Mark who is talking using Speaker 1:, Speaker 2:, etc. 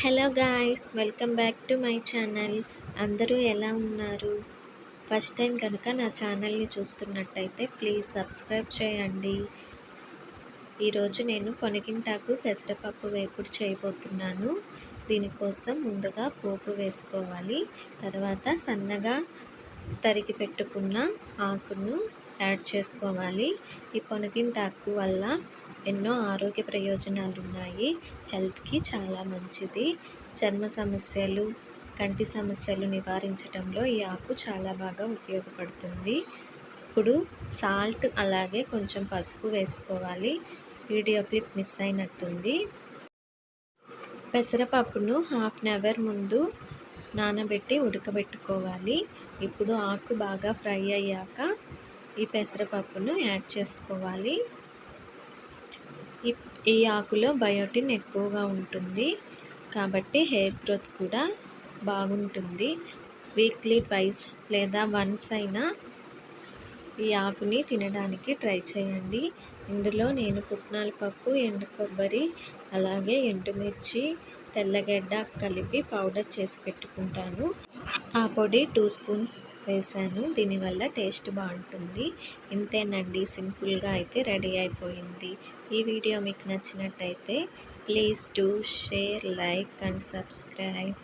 Speaker 1: Hello guys, welcome back to my channel. అందరూ ఎలా ఉన్నారు? ఫస్ట్ టైం కనుక నా ఛానల్ని చూస్తున్నట్టయితే ప్లీజ్ సబ్స్క్రైబ్ చేయండి. ఈరోజు నేను పొనగింటాకు పెసరపప్పు వేపుడు చేయబోతున్నాను. దీనికోసం ముందుగా పోపు వేసుకోవాలి. తర్వాత సన్నగా తరిగి పెట్టుకున్న ఆకును యాడ్ చేసుకోవాలి. ఈ పొనగింటాకు వల్ల ఎన్నో ఆరోగ్య ప్రయోజనాలు ఉన్నాయి. హెల్త్కి చాలా మంచిది. చర్మ సమస్యలు, కంటి సమస్యలు నివారించడంలో ఈ ఆకు చాలా బాగా ఉపయోగపడుతుంది. ఇప్పుడు సాల్ట్ అలాగే కొంచెం పసుపు వేసుకోవాలి. వీడియో క్లిప్ మిస్ అయినట్టుంది. పెసరపప్పును హాఫ్ అన్ అవర్ ముందు నానబెట్టి ఉడకబెట్టుకోవాలి. ఇప్పుడు ఆకు బాగా ఫ్రై అయ్యాక ఈ పెసరపప్పును యాడ్ చేసుకోవాలి. ఈ ఆకులో బయోటిన్ ఎక్కువగా ఉంటుంది కాబట్టి హెయిర్ గ్రోత్ కూడా బాగుంటుంది. వీక్లీ ట్వైస్ లేదా వన్స్ అయినా ఈ ఆకుని తినడానికి ట్రై చేయండి. ఇందులో నేను పుట్నాల పప్పు, ఎండు కొబ్బరి, అలాగే ఎండుమిర్చి, తెల్లగడ్డ కలిపి పౌడర్ చేసి పెట్టుకుంటాను. ఆ పొడి 2 స్పూన్స్ వేసాను. దీనివల్ల టేస్ట్ బాగుంటుంది. ఇంతేనండి, సింపుల్గా అయితే రెడీ అయిపోయింది. ఈ వీడియో మీకు నచ్చినట్టయితే please do share, like and subscribe.